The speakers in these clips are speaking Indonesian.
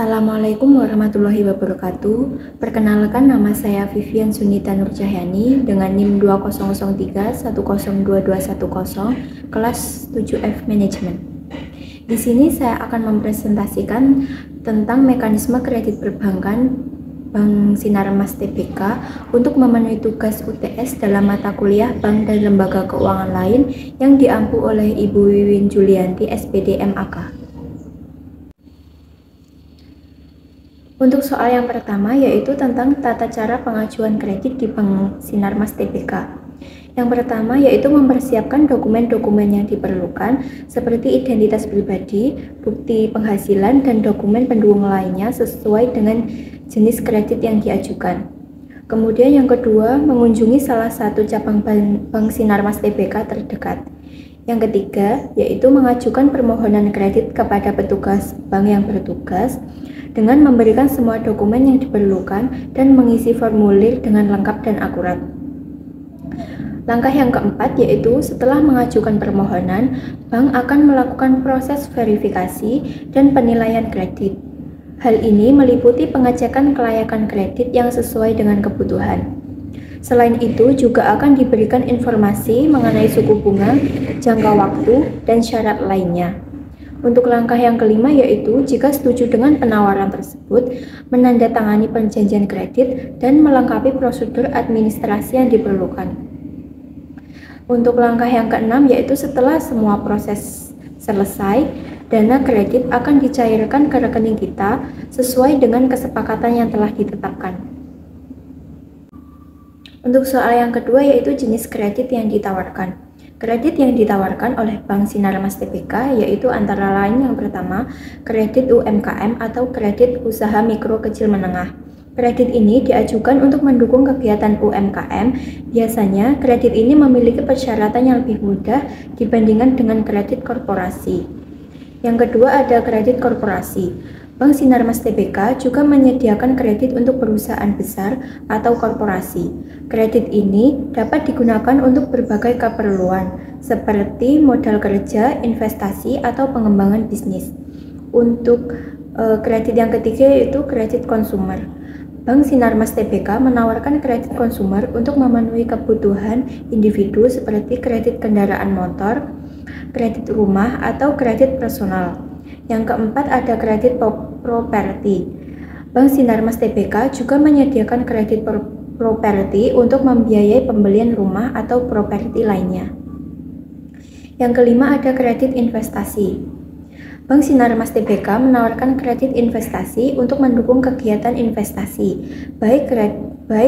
Assalamualaikum warahmatullahi wabarakatuh. Perkenalkan, nama saya Vivian Sunita Nurcahyani dengan NIM 2003102210 kelas 7F Manajemen. Di sini saya akan mempresentasikan tentang mekanisme kredit perbankan Bank Sinar Mas Tbk untuk memenuhi tugas UTS dalam mata kuliah bank dan lembaga keuangan lain yang diampu oleh Ibu Wiwin Julianti, SPD MAK. Untuk soal yang pertama yaitu tentang tata cara pengajuan kredit di Bank Sinar Mas Tbk. Yang pertama yaitu mempersiapkan dokumen-dokumen yang diperlukan seperti identitas pribadi, bukti penghasilan, dan dokumen pendukung lainnya sesuai dengan jenis kredit yang diajukan. Kemudian yang kedua, mengunjungi salah satu cabang Bank Sinar Mas Tbk terdekat. Yang ketiga yaitu mengajukan permohonan kredit kepada petugas bank yang bertugas dengan memberikan semua dokumen yang diperlukan dan mengisi formulir dengan lengkap dan akurat. Langkah yang keempat yaitu setelah mengajukan permohonan, bank akan melakukan proses verifikasi dan penilaian kredit. Hal ini meliputi pengecekan kelayakan kredit yang sesuai dengan kebutuhan. Selain itu juga akan diberikan informasi mengenai suku bunga, jangka waktu, dan syarat lainnya. Untuk langkah yang kelima yaitu jika setuju dengan penawaran tersebut, menandatangani perjanjian kredit dan melengkapi prosedur administrasi yang diperlukan. Untuk langkah yang keenam yaitu setelah semua proses selesai, dana kredit akan dicairkan ke rekening kita sesuai dengan kesepakatan yang telah ditetapkan. Untuk soal yang kedua yaitu jenis kredit yang ditawarkan. Kredit yang ditawarkan oleh Bank Sinar Mas Tbk yaitu antara lain yang pertama, kredit UMKM atau kredit usaha mikro kecil menengah. Kredit ini diajukan untuk mendukung kegiatan UMKM. Biasanya, kredit ini memiliki persyaratan yang lebih mudah dibandingkan dengan kredit korporasi. Yang kedua ada kredit korporasi. Bank Sinar Mas Tbk juga menyediakan kredit untuk perusahaan besar atau korporasi. Kredit ini dapat digunakan untuk berbagai keperluan, seperti modal kerja, investasi, atau pengembangan bisnis. Untuk kredit yang ketiga yaitu kredit konsumer. Bank Sinar Mas Tbk menawarkan kredit konsumer untuk memenuhi kebutuhan individu seperti kredit kendaraan motor, kredit rumah, atau kredit personal. Yang keempat ada kredit properti. Bank Sinar Mas Tbk juga menyediakan kredit properti untuk membiayai pembelian rumah atau properti lainnya. Yang kelima ada kredit investasi. Bank Sinar Mas Tbk menawarkan kredit investasi untuk mendukung kegiatan investasi, baik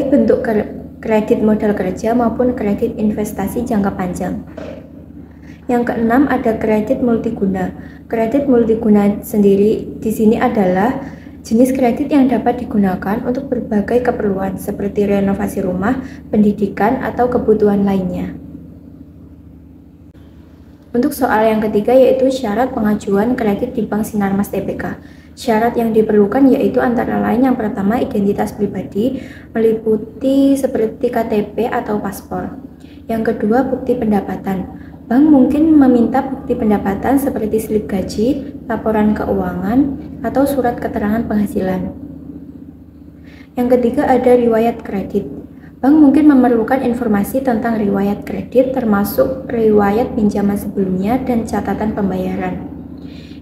bentuk kredit modal kerja maupun kredit investasi jangka panjang. Yang keenam ada kredit multiguna. Kredit multiguna sendiri di sini adalah jenis kredit yang dapat digunakan untuk berbagai keperluan seperti renovasi rumah, pendidikan, atau kebutuhan lainnya. Untuk soal yang ketiga yaitu syarat pengajuan kredit di Bank Sinar Mas Tbk. Syarat yang diperlukan yaitu antara lain yang pertama identitas pribadi meliputi seperti KTP atau paspor. Yang kedua bukti pendapatan. Bank mungkin meminta bukti pendapatan seperti slip gaji, laporan keuangan, atau surat keterangan penghasilan. Yang ketiga ada riwayat kredit. Bank mungkin memerlukan informasi tentang riwayat kredit termasuk riwayat pinjaman sebelumnya dan catatan pembayaran.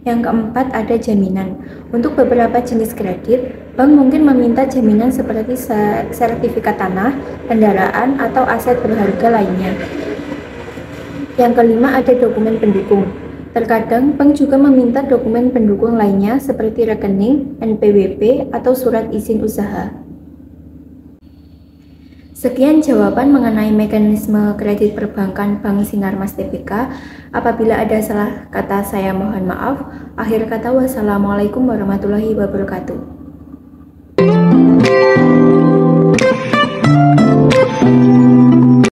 Yang keempat ada jaminan. Untuk beberapa jenis kredit, bank mungkin meminta jaminan seperti sertifikat tanah, kendaraan, atau aset berharga lainnya. Yang kelima ada dokumen pendukung. Terkadang bank juga meminta dokumen pendukung lainnya seperti rekening, NPWP, atau surat izin usaha. Sekian jawaban mengenai mekanisme kredit perbankan Bank Sinar Mas Tbk. Apabila ada salah kata saya mohon maaf. Akhir kata wassalamualaikum warahmatullahi wabarakatuh.